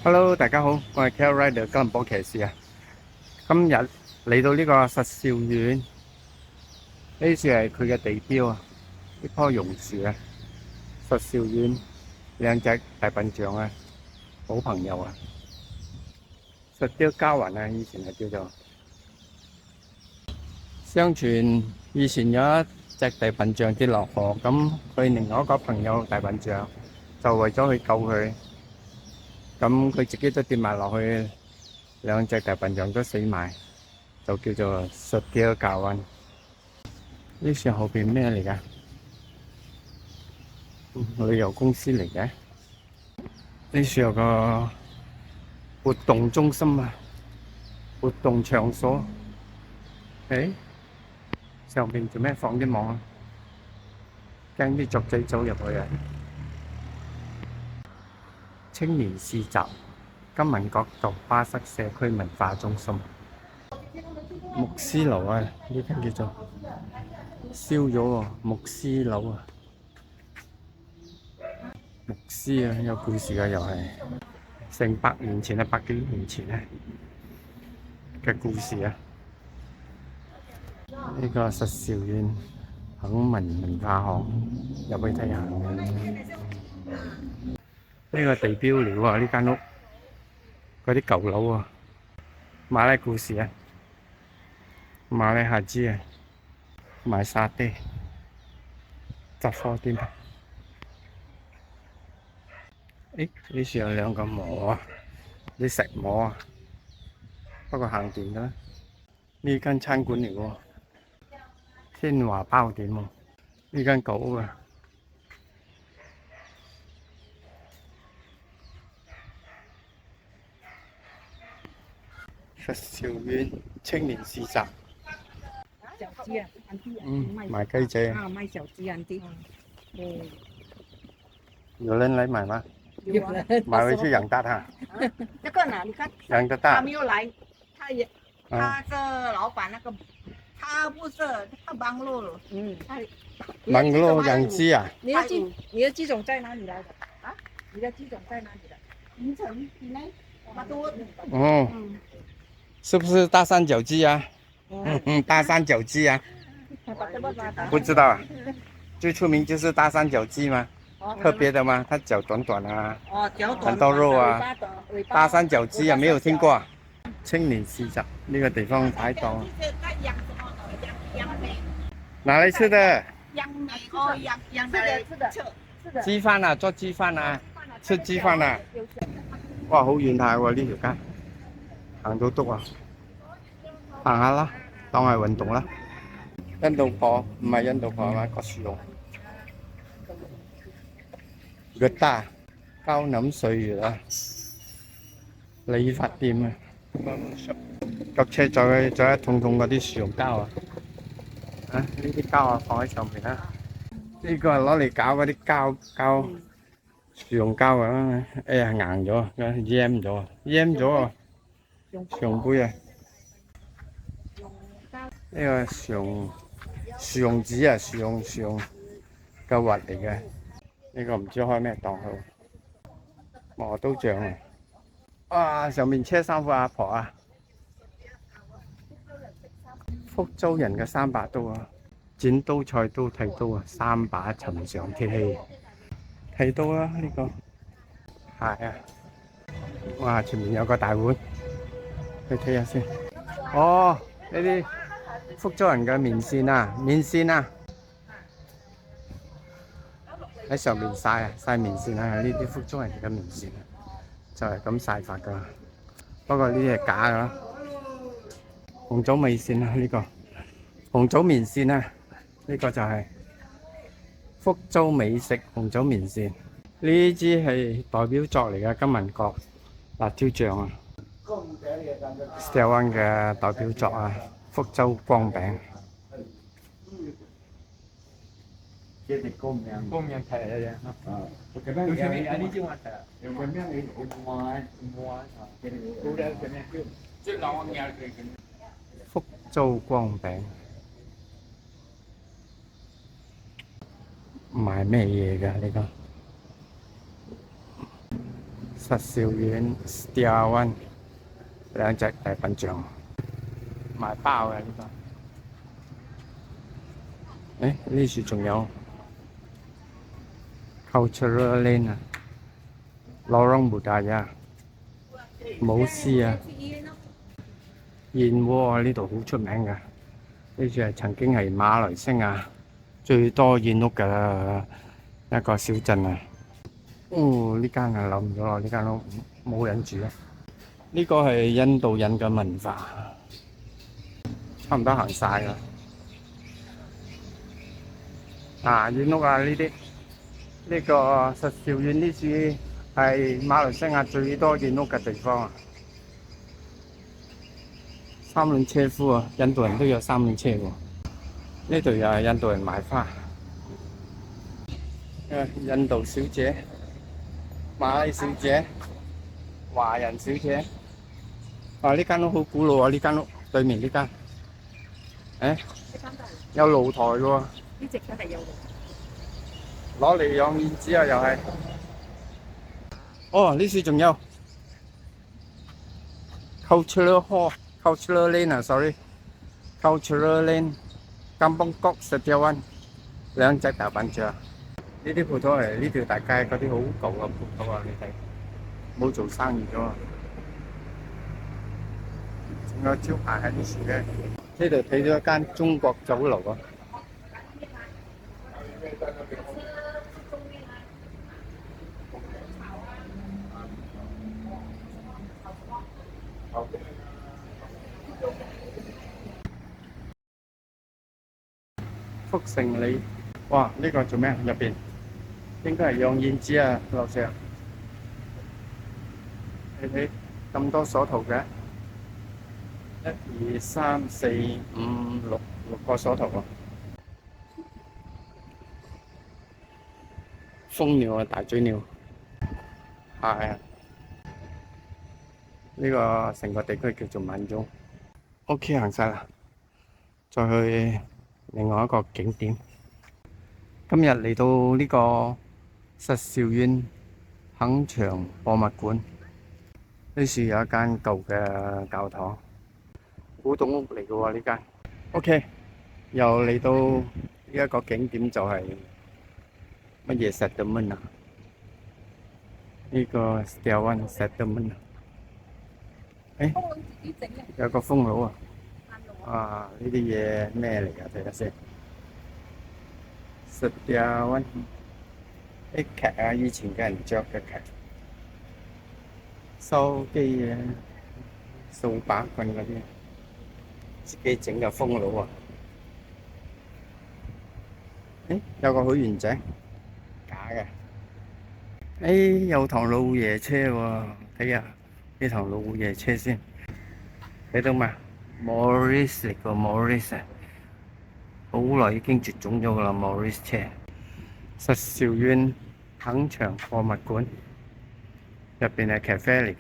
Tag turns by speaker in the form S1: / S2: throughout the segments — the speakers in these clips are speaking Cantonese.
S1: Hello，大家好，我係 Kel Rider 吉隆坡騎士啊。今日嚟到呢個實兆苑，呢處係佢嘅地標啊，呢棵榕樹啊。實兆苑兩隻大笨象啊，好朋友啊。實雕交雲啊，以前係叫做。相傳以前有一隻大笨象跌落河，咁佢另外一個朋友大笨象就為咗去救佢，咁佢自己都跌埋落去。兩隻大笨象都死埋，就叫做實雕教運。呢處後邊咩嚟㗎？旅遊公司嚟嘅。呢處有個活動中心啊，活動場所。誒，上邊做咩放啲網啊？驚啲雀仔走入去啊！青年市集，金文角道巴塞社區文化中心。牧師樓啊，呢間叫做燒咗喎，牧師樓啊，牧師啊，有故事啊，又係成百年前啊，百幾年前啊嘅故事啊。呢個實兆苑肯文文化巷，入去睇下。呢個地標嚟喎，呢間屋嗰啲舊樓啊，馬來故事啊，馬來夏之啊，賣沙爹，雜貨店。誒，呢處有兩個磨啊，啲石磨啊，不過行電㗎啦。呢間餐館嚟喎，天華包點喎。呢間舊屋啊，實兆苑青年市集。
S2: 小雞啊，
S1: 賣雞仔啊。
S2: 賣小雞安迪。
S1: 有人來買嗎？
S2: 有人
S1: 買回去養大它。
S2: 这个呢？你看
S1: 養得大
S2: 他。没有来，他的老板那个，他不是他忙碌了。
S1: 忙碌養雞啊？
S2: 你的鸡种在哪里来的？啊？你的鸡种在哪里的？云城以内，马多。
S1: 哦，是不是大三角鸡啊？大三角鸡啊？不知道啊。最出名就是大三角鸡吗？特別的嗎？它腳短短啊，很多肉啊。大三角雞啊，沒有聽過啊。青年市集呢個地方擺檔。哪裡吃的？雞飯啊，做雞飯啊，吃雞飯啊。哇，好遠下喎呢條街，行到篤啊！行下啦，當係運動啦。印度婆唔係印度婆係嘛？郭樹龍。個大膠諗歲月啊，理髮店啊，腳車再一桶桶嗰啲樹蓉膠啊，呢啲膠啊放喺上面啦。呢個係攞嚟搞嗰啲膠樹蓉膠啊，哎呀硬咗，醃咗啊，樹蓉杯啊，呢個樹蓉紙啊，樹蓉嘅核嚟嘅。呢個唔知開咩檔好，磨刀匠啊！哇，上面車衫褲阿婆啊，福州人嘅3把刀啊，剪刀、菜刀、剃刀啊，3把尋常鐵器。剃刀啊，呢個係啊！哇，前面有個大碗，去睇下先。哦，呢啲福州人嘅面線啊！喺上面曬啊，曬面線啊，呢啲福州人嘅面線啊，就係咁曬法噶。不過呢啲係假噶啦。紅棗米線啊，呢個紅棗麵線啊，呢個就係福州美食紅棗麵線。呢支係代表作嚟嘅金文角辣椒醬啊 ，Style One 嘅代表作啊，福州光餅。公面睇嚟嘅福州光餅賣咩嘢㗎？呢個實兆苑 Star One 兩隻大笨象賣包嘅呢個。誒呢處仲有 Cultural Lane 啊 ，Lorong Budaya 舞獅啊，燕窩啊，呢度好出名嘅。呢處係曾經係馬來西亞最多燕屋嘅一個小鎮啊！哦，呢間啊冧咗啦，呢間屋冇人住啊！呢個係印度人嘅文化，差唔多行晒啦。啊，燕屋啊呢啲，呢個實兆苑呢處係馬來西亞最多燕屋嘅地方啊！三輪車夫啊，印度人都有三輪車喎。呢度又係印度人賣花。印度小姐、馬來小姐、華人小姐。啊！呢間屋好古老啊！呢間屋對面呢間，誒有露台嘅喎。
S2: 呢隻真係有
S1: 攞嚟養燕子啊！又係。哦，呢處仲有 Cultural Hall、Cultural Lane 啊，sorry，Cultural Lane、Kampong Kok Setiawan 兩隻大笨象。呢啲鋪頭係呢條大街嗰啲好舊嘅鋪頭啊！你睇，冇做生意咗啊！仲有招牌喺呢處嘅。呢度睇到一間中國酒樓啊！福盛里，哇！呢個做咩？入邊應該係養燕子啊，樓上。你睇咁多鎖頭嘅，一二三四五六個鎖頭喎。蜂鳥啊，大嘴鳥，係啊。呢個成個地區叫做萬鐘。OK， 行晒啦，再去另外一個景點。今日嚟到呢個實兆苑肯長博物館，呢處有一間舊嘅教堂，古董屋嚟嘅喎呢間。OK， 又嚟到呢一個景點就係乜嘢 settlement 啊？呢個 Setiawan settlement 啊？誒，有個風爐啊！啊，呢啲嘢咩嚟㗎？睇下先。Setiawan啲劇啊，以前嘅人着嘅劇，收機啊，掃把棍嗰啲，自己整嘅風爐啊！誒，有個許願井，假嘅。誒，有堂老爺車喎，睇下呢堂老爺車先，睇到嘛？Morris 嚟個 Morris 啊，好耐已經絕種咗噶啦 ，Morris 車。實兆苑肯長博物館入邊係咖啡嚟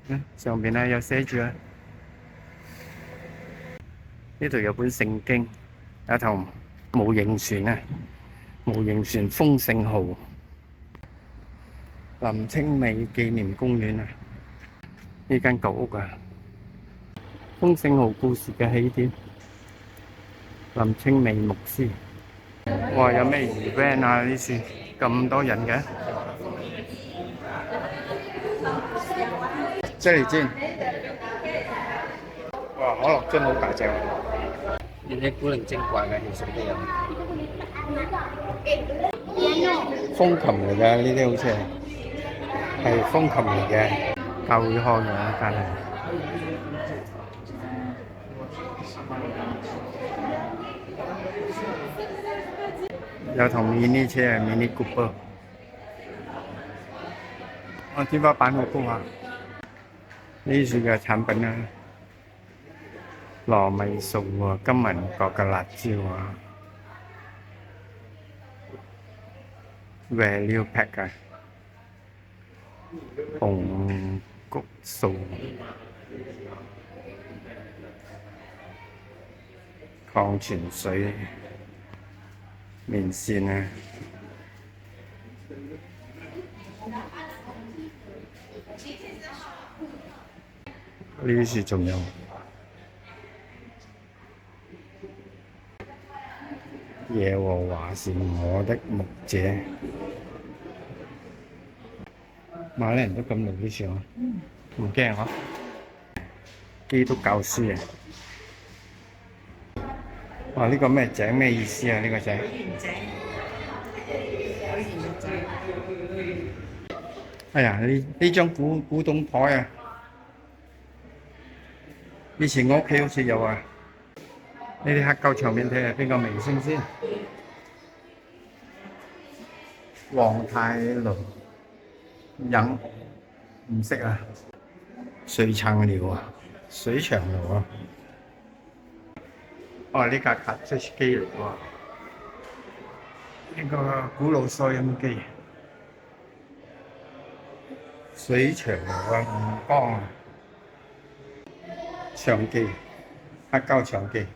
S1: 嘅，上邊啊有寫住啊，呢度有本聖經，有頭模型船啊，模型船豐盛號，林清美紀念公園啊，呢間舊屋啊，豐盛號故事嘅起點，林清美牧師。哇！有咩 event 啊？呢次咁多人嘅，啫喱煎，哇！可樂樽好大隻喎，呢啲古靈精怪嘅汽水都有。風琴嚟㗎，呢啲好似係風琴嚟嘅，教會開嘅一間係。有台 mini 車啊 ，mini Cooper。我天花板好高啊！呢處嘅產品啊，糯米素啊，金銀角嘅辣椒啊 ，value pack 啊，紅谷素、礦泉水。麵線啊，呢處仲有耶和華是我的牧者，馬來人都咁嚟呢處啊，唔驚嗬？基督教書啊！哇！呢個咩井咩意思啊？呢個井？哎呀，呢張古董台啊，以前我屋企好似有啊。呢啲黑膠唱片睇下邊個明星先？黃泰倫忍唔識啊？水長寮啊，水長寮啊！哦，呢架卡式機嚟喎，呢個古老收音機，水長寮啊，吳江啊，長記，黑膠長記。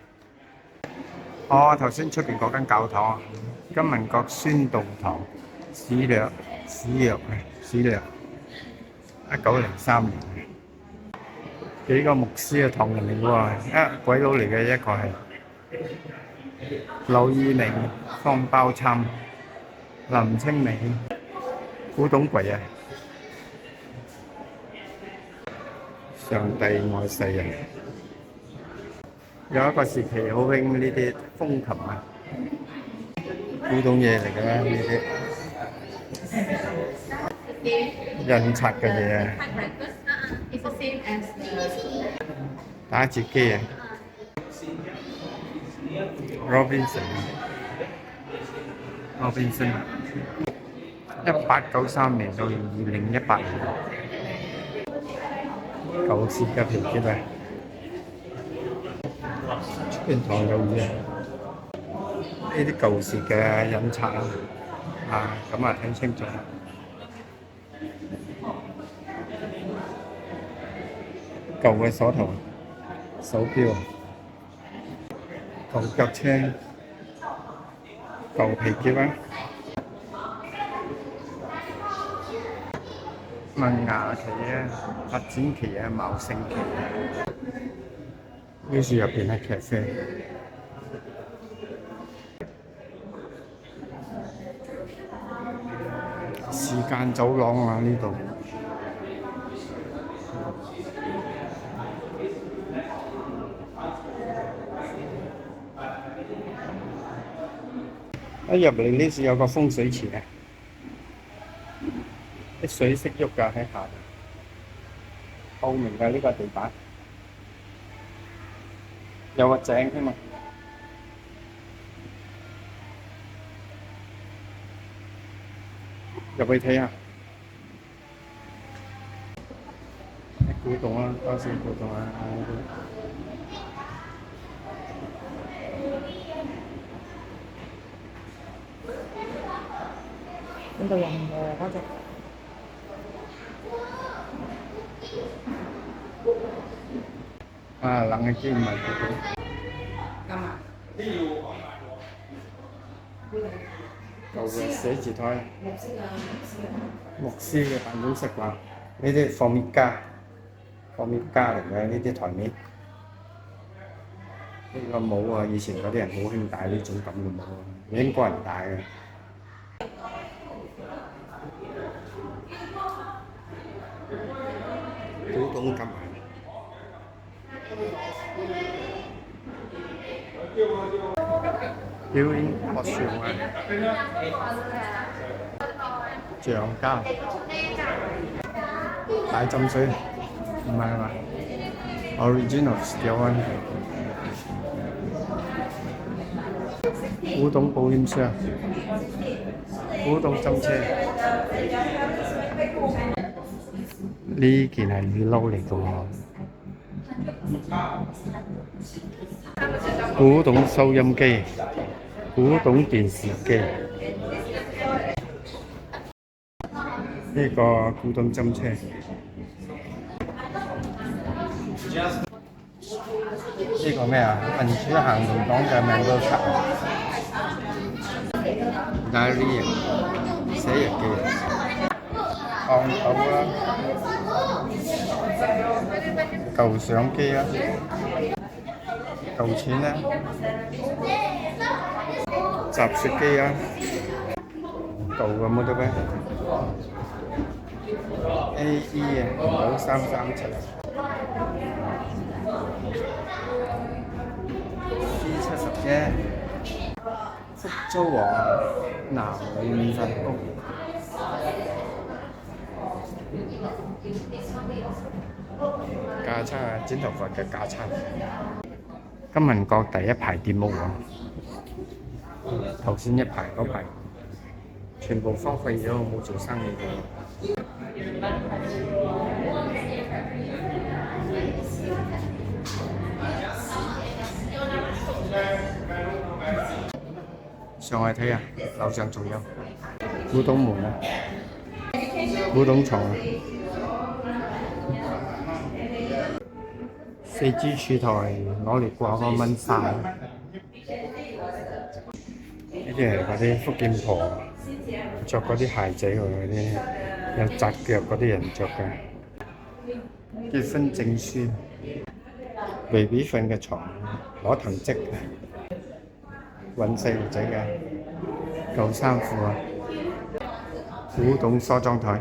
S1: 哦，頭先出邊嗰間教堂啊，金文國宣道堂，史略，1903年，幾個牧師嘅堂人嚟喎，鬼佬嚟嘅一個係劉宇寧、方包參、林清美、古董櫃啊，上帝愛世人。有一個時期好興呢啲風琴啊，古董嘢嚟嘅啦，呢啲印刷嘅嘢啊，打字機啊 ，Robinson 1893年到2018年，舊式嘅皮夾啊！出邊堂有嘢，呢啲舊時嘅印刷啊，咁啊睇清楚。舊嘅鎖頭、手錶、舊腳車、舊皮夾啊，萌芽期啊、發展期啊、茂盛期啊。呢處入邊係咖啡，時間走廊啊呢度。一入嚟呢處有個風水池啊，啲水識喐㗎喺下邊，透明嘅呢個地板。有個井添嘛，入去睇下。古董啊，多少古董啊！
S2: 呢度有冇嗰隻？
S1: 啊，冷氣機唔係古董。
S2: 幹嘛？
S1: 舊嘅寫字台，牧師嘅辦公室啩？呢啲放面架嚟嘅呢啲台面。呢個帽啊，以前嗰啲人好興戴呢種咁嘅帽啊，英國人戴嘅。古董夾埋。表演學笑啊！橡膠大浸水，唔係嘛 ？Original steel one。古董保險箱，古董針車。呢件係雨褸嚟㗎喎。古董收音機、古董電視機，呢個古董針車，呢個咩啊？民主行動黨嘅名都卡啊！diary 寫日記。豆啦，舊相機啦，舊錢啦，雜雪機啦，舊嘅冇得咩？AE 啊，9337啊，C70啫，福州王男女免費屋。架撐啊，剪頭髮嘅架撐。金文閣第一排店屋喎，頭先一排嗰排全部荒廢咗，冇做生意嘅。上去睇下，樓上仲有古董門啊，古董床啊。4G 柱台攞嚟掛個蚊紗，呢啲係嗰啲福建婆着嗰啲鞋仔喎，嗰啲有紮腳嗰啲人着嘅。結婚證書，BB 瞓嘅床，攞藤織嘅，揾細路仔嘅，舊衫褲啊，古董梳妝台，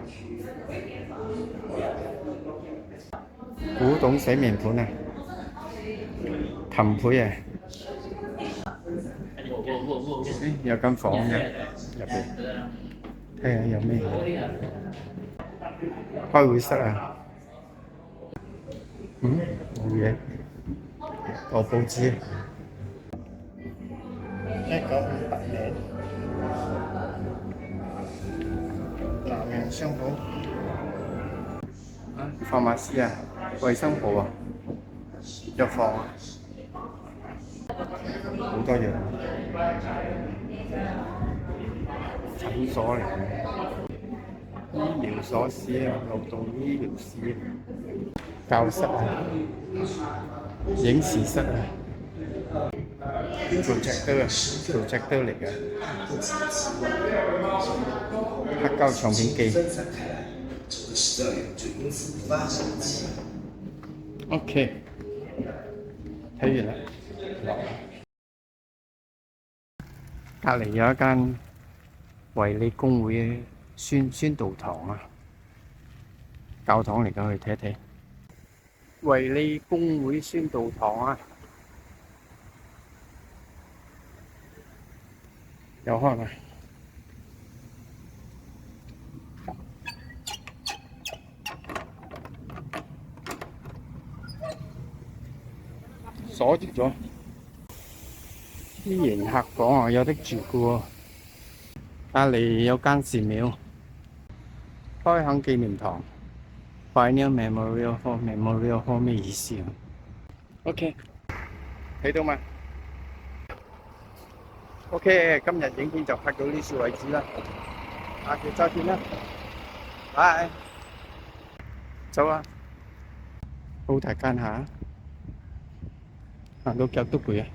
S1: 古董洗面盤啊！琴盤啊！有間房嘅入邊，睇下有咩嘢。開會室啊！冇嘢。個報紙1958年，南洋商鋪。放馬師啊，衞生部啊，藥房啊。好多樣，診所嚟嘅，醫療所史啊，勞動醫療史，教室啊，影視室啊，projector 嚟嘅，黑膠唱片機。OK， 睇完啦。隔離有一間維理公會宣道堂啊，教堂嚟㗎，去睇一睇。維理公會宣道堂啊，有開嗎？鎖住咗。啲迎客房啊，有得住嘅喎。隔離有間寺廟，開墾紀念堂 ，Pioneer Memorial Hall，Memorial Hall 咩意思啊 ？OK， 睇到嘛 ？OK， 今日影片就拍到呢處為止啦，下期再見啦，拜。走啊！好大間下，行到腳都攰啊！